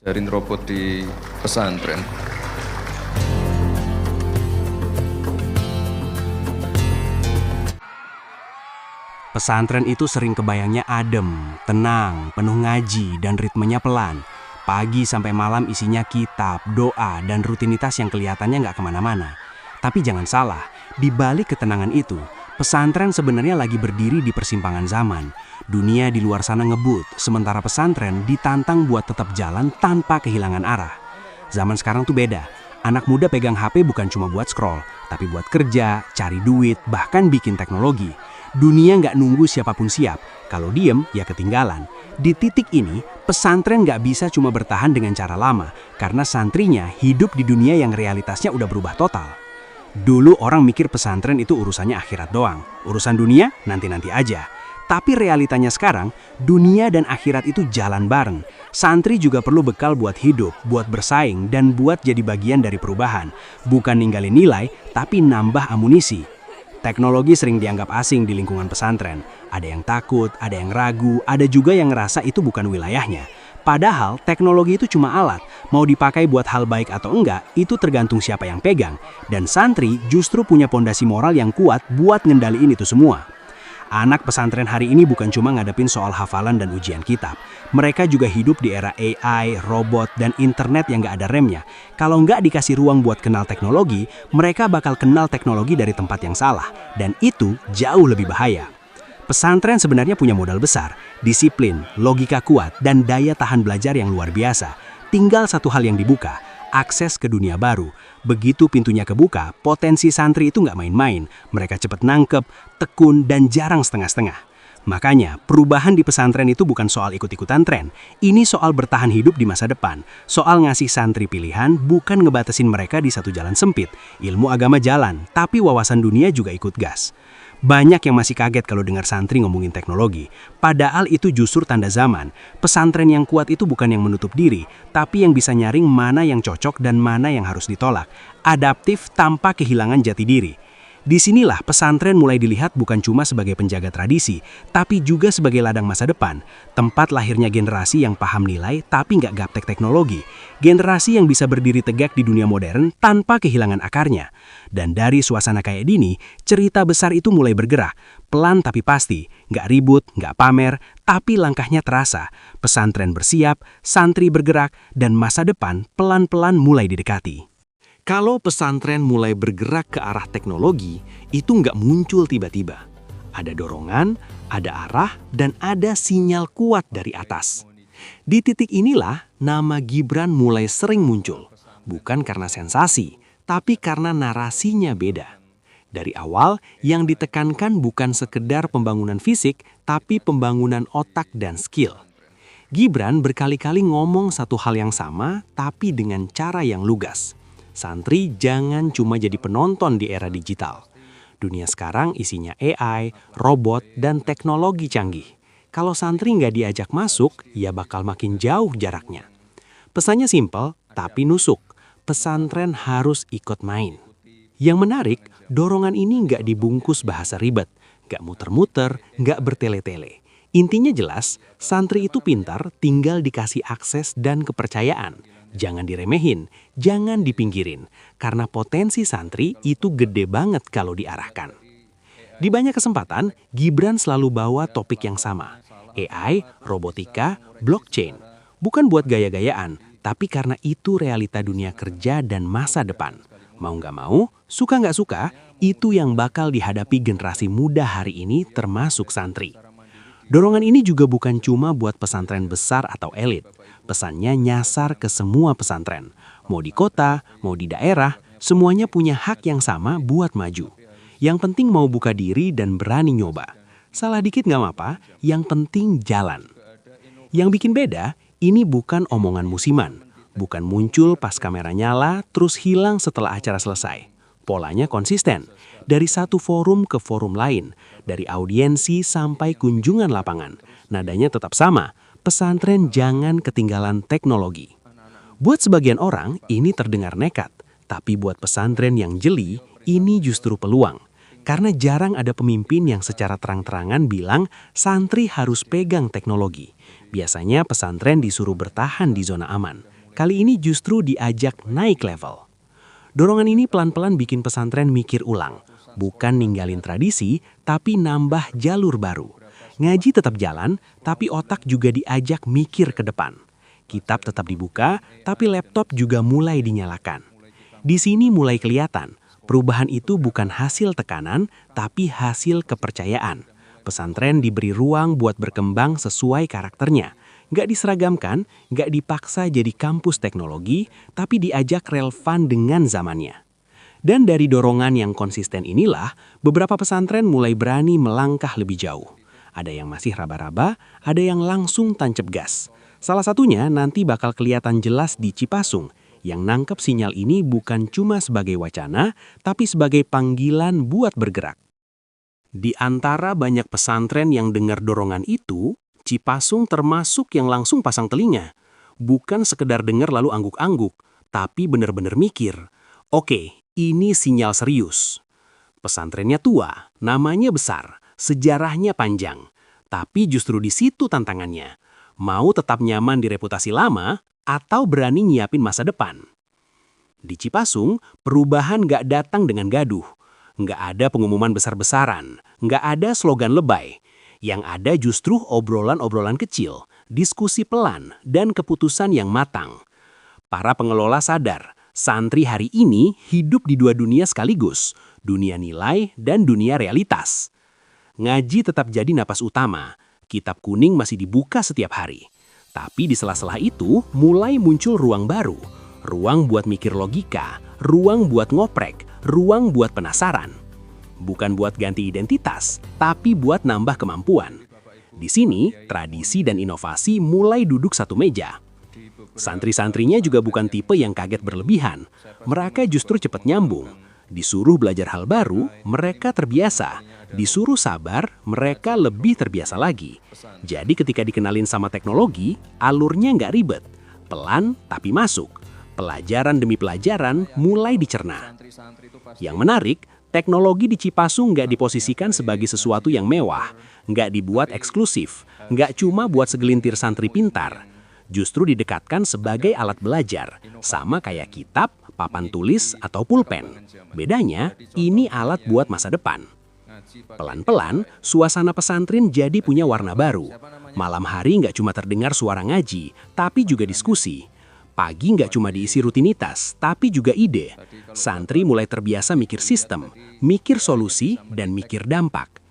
Jaring robot di pesantren. Pesantren itu sering kebayangnya adem, tenang, penuh ngaji, dan ritmenya pelan. Pagi sampai malam isinya kitab, doa, dan rutinitas yang kelihatannya nggak kemana-mana. Tapi jangan salah, di balik ketenangan itu, pesantren sebenarnya lagi berdiri di persimpangan zaman. Dunia di luar sana ngebut, sementara pesantren ditantang buat tetap jalan tanpa kehilangan arah. Zaman sekarang tuh beda. Anak muda pegang HP bukan cuma buat scroll, tapi buat kerja, cari duit, bahkan bikin teknologi. Dunia nggak nunggu siapapun siap. Kalau diem, ya ketinggalan. Di titik ini, pesantren nggak bisa cuma bertahan dengan cara lama, karena santrinya hidup di dunia yang realitasnya udah berubah total. Dulu orang mikir pesantren itu urusannya akhirat doang. Urusan dunia, nanti-nanti aja. Tapi realitanya sekarang, dunia dan akhirat itu jalan bareng. Santri juga perlu bekal buat hidup, buat bersaing, dan buat jadi bagian dari perubahan. Bukan ninggalin nilai, tapi nambah amunisi. Teknologi sering dianggap asing di lingkungan pesantren. Ada yang takut, ada yang ragu, ada juga yang ngerasa itu bukan wilayahnya. Padahal teknologi itu cuma alat, mau dipakai buat hal baik atau enggak, itu tergantung siapa yang pegang. Dan santri justru punya pondasi moral yang kuat buat ngendaliin itu semua. Anak pesantren hari ini bukan cuma ngadepin soal hafalan dan ujian kitab. Mereka juga hidup di era AI, robot, dan internet yang nggak ada remnya. Kalau nggak dikasih ruang buat kenal teknologi, mereka bakal kenal teknologi dari tempat yang salah. Dan itu jauh lebih bahaya. Pesantren sebenarnya punya modal besar, disiplin, logika kuat, dan daya tahan belajar yang luar biasa. Tinggal satu hal yang dibuka, akses ke dunia baru. Begitu pintunya kebuka, potensi santri itu nggak main-main. Mereka cepat nangkep, tekun, dan jarang setengah-setengah. Makanya, perubahan di pesantren itu bukan soal ikut-ikutan tren. Ini soal bertahan hidup di masa depan. Soal ngasih santri pilihan, bukan ngebatasin mereka di satu jalan sempit. Ilmu agama jalan, tapi wawasan dunia juga ikut gas. Banyak yang masih kaget kalau dengar santri ngomongin teknologi. Padahal itu justru tanda zaman. Pesantren yang kuat itu bukan yang menutup diri, tapi yang bisa nyaring mana yang cocok dan mana yang harus ditolak. Adaptif tanpa kehilangan jati diri. Disinilah pesantren mulai dilihat bukan cuma sebagai penjaga tradisi, tapi juga sebagai ladang masa depan. Tempat lahirnya generasi yang paham nilai tapi nggak gaptek teknologi. Generasi yang bisa berdiri tegak di dunia modern tanpa kehilangan akarnya. Dan dari suasana kayak gini, cerita besar itu mulai bergerak. Pelan tapi pasti, nggak ribut, nggak pamer, tapi langkahnya terasa. Pesantren bersiap, santri bergerak, dan masa depan pelan-pelan mulai didekati. Kalau pesantren mulai bergerak ke arah teknologi, itu nggak muncul tiba-tiba. Ada dorongan, ada arah, dan ada sinyal kuat dari atas. Di titik inilah nama Gibran mulai sering muncul. Bukan karena sensasi, tapi karena narasinya beda. Dari awal, yang ditekankan bukan sekedar pembangunan fisik, tapi pembangunan otak dan skill. Gibran berkali-kali ngomong satu hal yang sama, tapi dengan cara yang lugas. Santri jangan cuma jadi penonton di era digital. Dunia sekarang isinya AI, robot, dan teknologi canggih. Kalau santri nggak diajak masuk, ya bakal makin jauh jaraknya. Pesannya simpel, tapi nusuk. Pesantren harus ikut main. Yang menarik, dorongan ini nggak dibungkus bahasa ribet, nggak muter-muter, nggak bertele-tele. Intinya jelas, santri itu pintar, tinggal dikasih akses dan kepercayaan. Jangan diremehin, jangan dipinggirin, karena potensi santri itu gede banget kalau diarahkan. Di banyak kesempatan, Gibran selalu bawa topik yang sama. AI, robotika, blockchain. Bukan buat gaya-gayaan, tapi karena itu realita dunia kerja dan masa depan. Mau nggak mau, suka nggak suka, itu yang bakal dihadapi generasi muda hari ini termasuk santri. Dorongan ini juga bukan cuma buat pesantren besar atau elit. Pesannya nyasar ke semua pesantren. Mau di kota, mau di daerah, semuanya punya hak yang sama buat maju. Yang penting mau buka diri dan berani nyoba. Salah dikit nggak apa-apa, yang penting jalan. Yang bikin beda, ini bukan omongan musiman. Bukan muncul pas kamera nyala, terus hilang setelah acara selesai. Polanya konsisten. Dari satu forum ke forum lain, dari audiensi sampai kunjungan lapangan. Nadanya tetap sama, pesantren jangan ketinggalan teknologi. Buat sebagian orang, ini terdengar nekat. Tapi buat pesantren yang jeli, ini justru peluang. Karena jarang ada pemimpin yang secara terang-terangan bilang santri harus pegang teknologi. Biasanya pesantren disuruh bertahan di zona aman. kali ini justru diajak naik level. Dorongan ini pelan-pelan bikin pesantren mikir ulang. Bukan ninggalin tradisi, tapi nambah jalur baru. Ngaji tetap jalan, tapi otak juga diajak mikir ke depan. Kitab tetap dibuka, tapi laptop juga mulai dinyalakan. Di sini mulai kelihatan, perubahan itu bukan hasil tekanan, tapi hasil kepercayaan. Pesantren diberi ruang buat berkembang sesuai karakternya. Nggak diseragamkan, nggak dipaksa jadi kampus teknologi, tapi diajak relevan dengan zamannya. Dan dari dorongan yang konsisten inilah, beberapa pesantren mulai berani melangkah lebih jauh. Ada yang masih raba-raba, ada yang langsung tancap gas. Salah satunya nanti bakal kelihatan jelas di Cipasung, yang nangkep sinyal ini bukan cuma sebagai wacana, tapi sebagai panggilan buat bergerak. Di antara banyak pesantren yang dengar dorongan itu, Cipasung termasuk yang langsung pasang telinga. Bukan sekedar dengar lalu angguk-angguk, tapi benar-benar mikir. Oke, ini sinyal serius. Pesantrennya tua, namanya besar, sejarahnya panjang. Tapi justru di situ tantangannya. Mau tetap nyaman di reputasi lama, atau berani nyiapin masa depan. Di Cipasung, perubahan nggak datang dengan gaduh. Nggak ada pengumuman besar-besaran, nggak ada slogan lebay. Yang ada justru obrolan-obrolan kecil, diskusi pelan, dan keputusan yang matang. Para pengelola sadar, santri hari ini hidup di dua dunia sekaligus, dunia nilai dan dunia realitas. Ngaji tetap jadi napas utama, kitab kuning masih dibuka setiap hari. Tapi di sela-sela itu mulai muncul ruang baru, ruang buat mikir logika, ruang buat ngoprek, ruang buat penasaran. Bukan buat ganti identitas, tapi buat nambah kemampuan. Di sini, tradisi dan inovasi mulai duduk satu meja. Santri-santrinya juga bukan tipe yang kaget berlebihan. Mereka justru cepat nyambung. Disuruh belajar hal baru, mereka terbiasa. Disuruh sabar, mereka lebih terbiasa lagi. Jadi ketika dikenalin sama teknologi, alurnya nggak ribet. Pelan tapi masuk. Pelajaran demi pelajaran mulai dicerna. Yang menarik, teknologi di Cipasung nggak diposisikan sebagai sesuatu yang mewah, nggak dibuat eksklusif, nggak cuma buat segelintir santri pintar. Justru didekatkan sebagai alat belajar, sama kayak kitab, papan tulis, atau pulpen. Bedanya, ini alat buat masa depan. Pelan-pelan, suasana pesantren jadi punya warna baru. Malam hari nggak cuma terdengar suara ngaji, tapi juga diskusi. Pagi nggak cuma diisi rutinitas, tapi juga ide. Santri mulai terbiasa mikir sistem, mikir solusi, dan mikir dampak.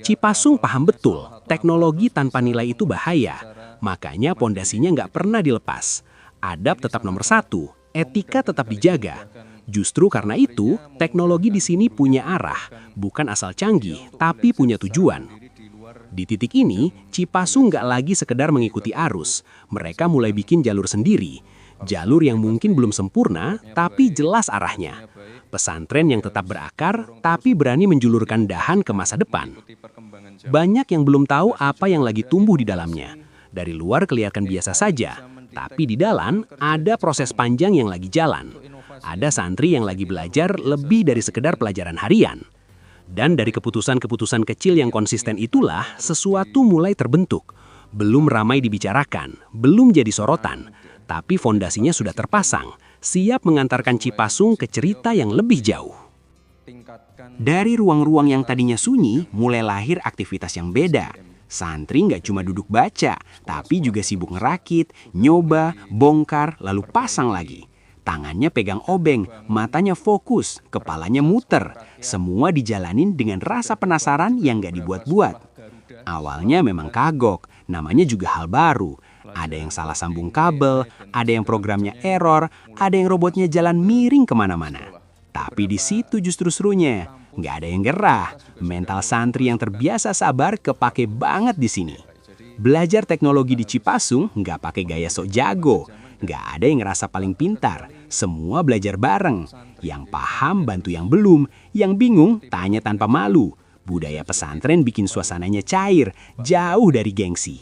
Cipasung paham betul, teknologi tanpa nilai itu bahaya. Makanya pondasinya nggak pernah dilepas. Adab tetap nomor satu, etika tetap dijaga. Justru karena itu, teknologi di sini punya arah, bukan asal canggih, tapi punya tujuan. Di titik ini, Cipasung nggak lagi sekedar mengikuti arus. Mereka mulai bikin jalur sendiri. Jalur yang mungkin belum sempurna, tapi jelas arahnya. Pesantren yang tetap berakar, tapi berani menjulurkan dahan ke masa depan. Banyak yang belum tahu apa yang lagi tumbuh di dalamnya. Dari luar kelihatan biasa saja, tapi di dalam ada proses panjang yang lagi jalan. Ada santri yang lagi belajar lebih dari sekedar pelajaran harian. Dan dari keputusan-keputusan kecil yang konsisten itulah, sesuatu mulai terbentuk. Belum ramai dibicarakan, belum jadi sorotan. Tapi fondasinya sudah terpasang, siap mengantarkan Cipasung ke cerita yang lebih jauh. Dari ruang-ruang yang tadinya sunyi, mulai lahir aktivitas yang beda. Santri nggak cuma duduk baca, tapi juga sibuk ngerakit, nyoba, bongkar, lalu pasang lagi. Tangannya pegang obeng, matanya fokus, kepalanya muter. Semua dijalanin dengan rasa penasaran yang nggak dibuat-buat. Awalnya memang kagok, namanya juga hal baru. Ada yang salah sambung kabel, ada yang programnya error, ada yang robotnya jalan miring kemana-mana. Tapi di situ justru serunya, nggak ada yang gerah. Mental santri yang terbiasa sabar kepake banget di sini. Belajar teknologi di Cipasung nggak pakai gaya sok jago, nggak ada yang ngerasa paling pintar. Semua belajar bareng. Yang paham bantu yang belum, yang bingung tanya tanpa malu. Budaya pesantren bikin suasananya cair, jauh dari gengsi.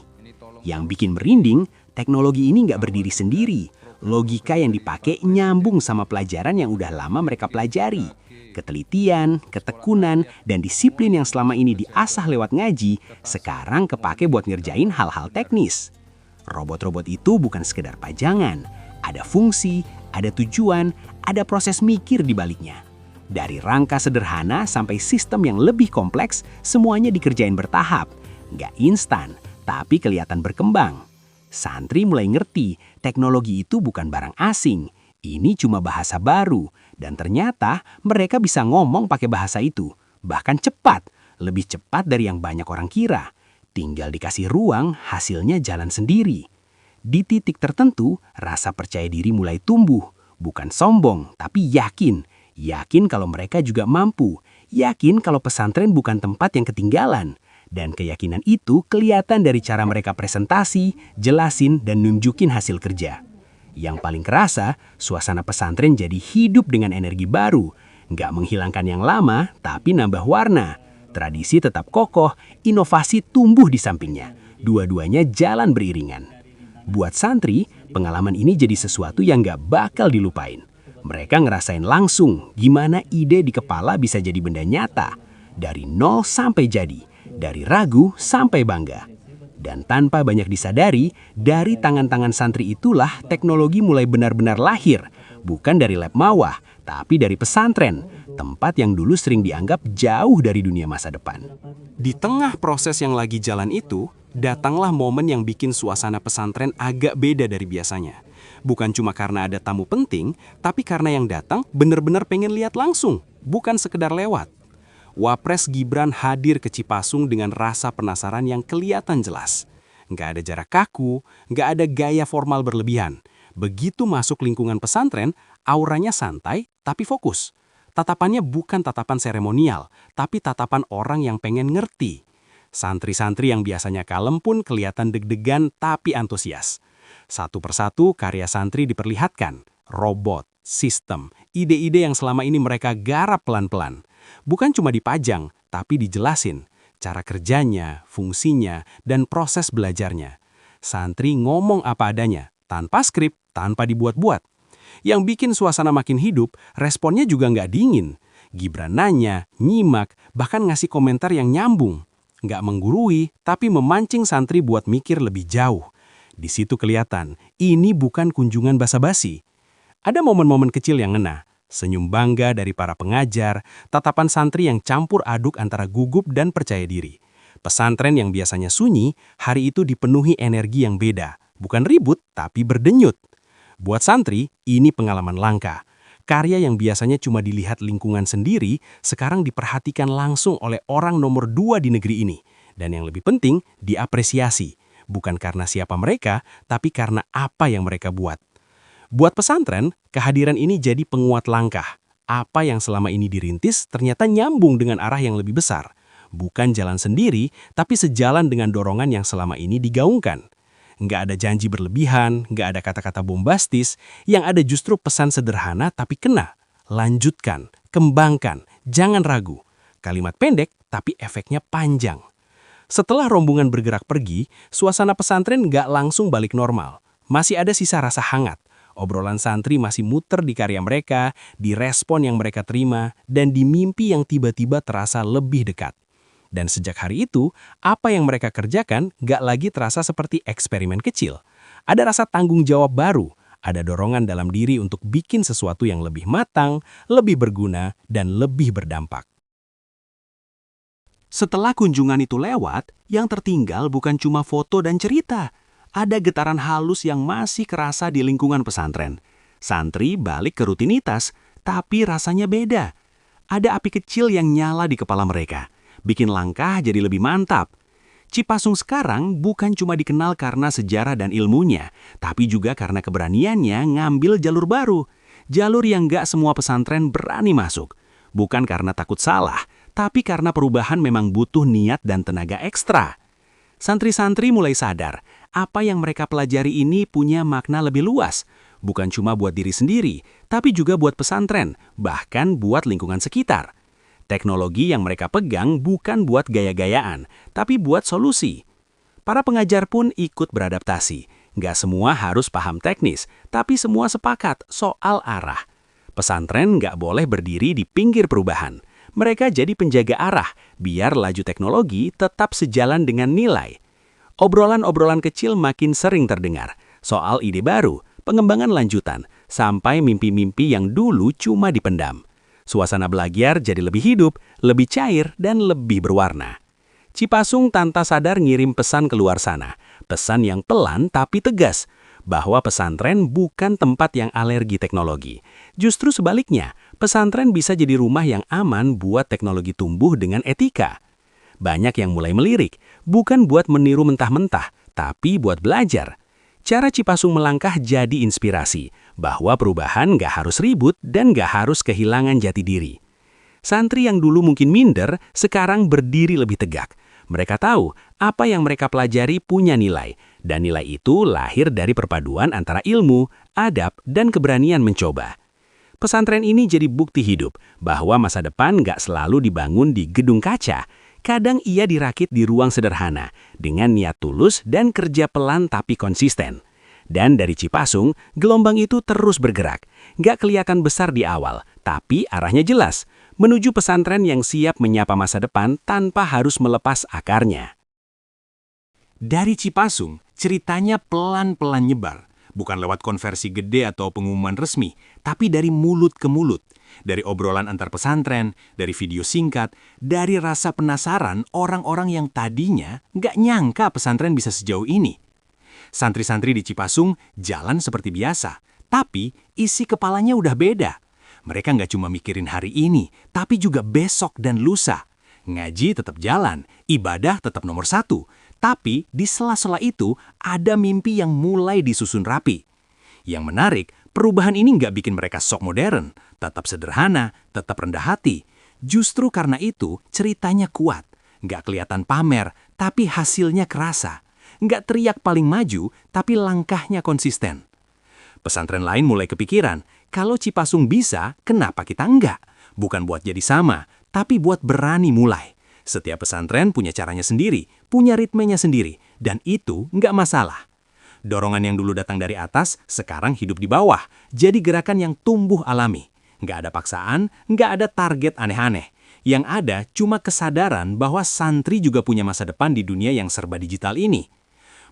Yang bikin merinding, teknologi ini nggak berdiri sendiri. Logika yang dipakai nyambung sama pelajaran yang udah lama mereka pelajari. Ketelitian, ketekunan, dan disiplin yang selama ini diasah lewat ngaji, sekarang kepake buat ngerjain hal-hal teknis. Robot-robot itu bukan sekedar pajangan. Ada fungsi, ada tujuan, ada proses mikir di baliknya. Dari rangka sederhana sampai sistem yang lebih kompleks, semuanya dikerjain bertahap. Nggak instan, tapi kelihatan berkembang. Santri mulai ngerti, teknologi itu bukan barang asing. Ini cuma bahasa baru. Dan ternyata mereka bisa ngomong pakai bahasa itu. Bahkan cepat, lebih cepat dari yang banyak orang kira. Tinggal dikasih ruang, hasilnya jalan sendiri. Di titik tertentu, rasa percaya diri mulai tumbuh. Bukan sombong, tapi yakin. Yakin kalau mereka juga mampu. Yakin kalau pesantren bukan tempat yang ketinggalan. Dan keyakinan itu kelihatan dari cara mereka presentasi, jelasin, dan nunjukin hasil kerja. Yang paling kerasa, suasana pesantren jadi hidup dengan energi baru. Nggak menghilangkan yang lama, tapi nambah warna. Tradisi tetap kokoh, inovasi tumbuh di sampingnya. Dua-duanya jalan beriringan. Buat santri, pengalaman ini jadi sesuatu yang nggak bakal dilupain. Mereka ngerasain langsung gimana ide di kepala bisa jadi benda nyata. Dari nol sampai jadi, dari ragu sampai bangga. Dan tanpa banyak disadari, dari tangan-tangan santri itulah teknologi mulai benar-benar lahir. Bukan dari lab mawah, tapi dari pesantren, tempat yang dulu sering dianggap jauh dari dunia masa depan. Di tengah proses yang lagi jalan itu, datanglah momen yang bikin suasana pesantren agak beda dari biasanya. Bukan cuma karena ada tamu penting, tapi karena yang datang benar-benar pengen lihat langsung, bukan sekedar lewat. Wapres Gibran hadir ke Cipasung dengan rasa penasaran yang kelihatan jelas. Nggak ada jarak kaku, nggak ada gaya formal berlebihan. Begitu masuk lingkungan pesantren, auranya santai tapi fokus. Tatapannya bukan tatapan seremonial, tapi tatapan orang yang pengen ngerti. Santri-santri yang biasanya kalem pun kelihatan deg-degan tapi antusias. Satu persatu karya santri diperlihatkan. Robot, sistem, ide-ide yang selama ini mereka garap pelan-pelan. Bukan cuma dipajang, tapi dijelasin. Cara kerjanya, fungsinya, dan proses belajarnya. Santri ngomong apa adanya, tanpa skrip, tanpa dibuat-buat. Yang bikin suasana makin hidup, responnya juga nggak dingin. Gibran nanya, nyimak, bahkan ngasih komentar yang nyambung. Nggak menggurui, tapi memancing santri buat mikir lebih jauh. Di situ kelihatan, ini bukan kunjungan basa-basi. Ada momen-momen kecil yang ngena. Senyum bangga dari para pengajar, tatapan santri yang campur aduk antara gugup dan percaya diri. Pesantren yang biasanya sunyi, hari itu dipenuhi energi yang beda. Bukan ribut, tapi berdenyut. Buat santri, ini pengalaman langka. Karya yang biasanya cuma dilihat lingkungan sendiri, sekarang diperhatikan langsung oleh orang nomor 2 di negeri ini. Dan yang lebih penting, diapresiasi. Bukan karena siapa mereka, tapi karena apa yang mereka buat. Buat pesantren, kehadiran ini jadi penguat langkah. Apa yang selama ini dirintis ternyata nyambung dengan arah yang lebih besar. Bukan jalan sendiri, tapi sejalan dengan dorongan yang selama ini digaungkan. Nggak ada janji berlebihan, nggak ada kata-kata bombastis, yang ada justru pesan sederhana tapi kena. Lanjutkan, kembangkan, jangan ragu. Kalimat pendek, tapi efeknya panjang. Setelah rombongan bergerak pergi, suasana pesantren nggak langsung balik normal. Masih ada sisa rasa hangat. Obrolan santri masih muter di karya mereka, di respon yang mereka terima, dan di mimpi yang tiba-tiba terasa lebih dekat. Dan sejak hari itu, apa yang mereka kerjakan gak lagi terasa seperti eksperimen kecil. Ada rasa tanggung jawab baru, ada dorongan dalam diri untuk bikin sesuatu yang lebih matang, lebih berguna, dan lebih berdampak. Setelah kunjungan itu lewat, yang tertinggal bukan cuma foto dan cerita. Ada getaran halus yang masih kerasa di lingkungan pesantren. Santri balik ke rutinitas, tapi rasanya beda. Ada api kecil yang nyala di kepala mereka, bikin langkah jadi lebih mantap. Cipasung sekarang bukan cuma dikenal karena sejarah dan ilmunya, tapi juga karena keberaniannya ngambil jalur baru. Jalur yang nggak semua pesantren berani masuk. Bukan karena takut salah, tapi karena perubahan memang butuh niat dan tenaga ekstra. Santri-santri mulai sadar, apa yang mereka pelajari ini punya makna lebih luas. Bukan cuma buat diri sendiri, tapi juga buat pesantren, bahkan buat lingkungan sekitar. Teknologi yang mereka pegang bukan buat gaya-gayaan, tapi buat solusi. Para pengajar pun ikut beradaptasi. Nggak semua harus paham teknis, tapi semua sepakat soal arah. Pesantren nggak boleh berdiri di pinggir perubahan. Mereka jadi penjaga arah, biar laju teknologi tetap sejalan dengan nilai. Obrolan-obrolan kecil makin sering terdengar, soal ide baru, pengembangan lanjutan, sampai mimpi-mimpi yang dulu cuma dipendam. Suasana belajar jadi lebih hidup, lebih cair, dan lebih berwarna. Cipasung tanpa sadar ngirim pesan keluar sana. Pesan yang pelan tapi tegas, bahwa pesantren bukan tempat yang alergi teknologi. Justru sebaliknya, pesantren bisa jadi rumah yang aman buat teknologi tumbuh dengan etika. Banyak yang mulai melirik, bukan buat meniru mentah-mentah, tapi buat belajar. Cara Cipasung melangkah jadi inspirasi, bahwa perubahan nggak harus ribut dan nggak harus kehilangan jati diri. Santri yang dulu mungkin minder, sekarang berdiri lebih tegak. Mereka tahu apa yang mereka pelajari punya nilai, dan nilai itu lahir dari perpaduan antara ilmu, adab, dan keberanian mencoba. Pesantren ini jadi bukti hidup bahwa masa depan nggak selalu dibangun di gedung kaca. Kadang ia dirakit di ruang sederhana, dengan niat tulus dan kerja pelan tapi konsisten. Dan dari Cipasung, gelombang itu terus bergerak. Nggak kelihatan besar di awal, tapi arahnya jelas, menuju pesantren yang siap menyapa masa depan tanpa harus melepas akarnya. Dari Cipasung, ceritanya pelan-pelan nyebar. Bukan lewat konversi gede atau pengumuman resmi, tapi dari mulut ke mulut. Dari obrolan antar pesantren, dari video singkat, dari rasa penasaran orang-orang yang tadinya nggak nyangka pesantren bisa sejauh ini. Santri-santri di Cipasung jalan seperti biasa, tapi isi kepalanya udah beda. Mereka nggak cuma mikirin hari ini, tapi juga besok dan lusa. Ngaji tetap jalan, ibadah tetap nomor satu. Tapi di sela-sela itu ada mimpi yang mulai disusun rapi. Yang menarik, perubahan ini nggak bikin mereka sok modern, tetap sederhana, tetap rendah hati. Justru karena itu ceritanya kuat, nggak kelihatan pamer, tapi hasilnya kerasa. Nggak teriak paling maju, tapi langkahnya konsisten. Pesantren lain mulai kepikiran, kalau Cipasung bisa, kenapa kita enggak? Bukan buat jadi sama, tapi buat berani mulai. Setiap pesantren punya caranya sendiri, punya ritmenya sendiri, dan itu nggak masalah. Dorongan yang dulu datang dari atas, sekarang hidup di bawah, jadi gerakan yang tumbuh alami. Nggak ada paksaan, nggak ada target aneh-aneh. Yang ada cuma kesadaran bahwa santri juga punya masa depan di dunia yang serba digital ini.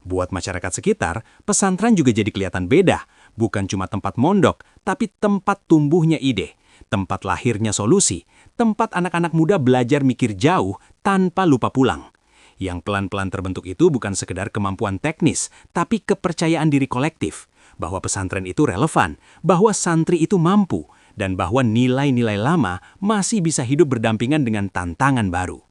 Buat masyarakat sekitar, pesantren juga jadi kelihatan beda. Bukan cuma tempat mondok, tapi tempat tumbuhnya ide. Tempat lahirnya solusi, tempat anak-anak muda belajar mikir jauh tanpa lupa pulang. Yang pelan-pelan terbentuk itu bukan sekedar kemampuan teknis, tapi kepercayaan diri kolektif. Bahwa pesantren itu relevan, bahwa santri itu mampu, dan bahwa nilai-nilai lama masih bisa hidup berdampingan dengan tantangan baru.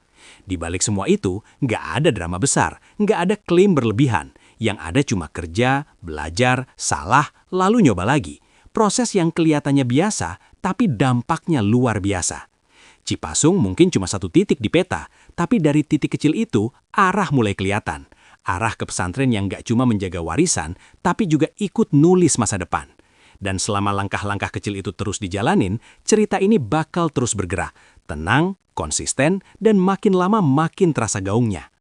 Di balik semua itu, nggak ada drama besar, nggak ada klaim berlebihan. Yang ada cuma kerja, belajar, salah, lalu nyoba lagi. Proses yang kelihatannya biasa, tapi dampaknya luar biasa. Cipasung mungkin cuma satu titik di peta, tapi dari titik kecil itu, arah mulai kelihatan. Arah ke pesantren yang nggak cuma menjaga warisan, tapi juga ikut nulis masa depan. Dan selama langkah-langkah kecil itu terus dijalanin, cerita ini bakal terus bergerak. Tenang, konsisten, dan makin lama makin terasa gaungnya.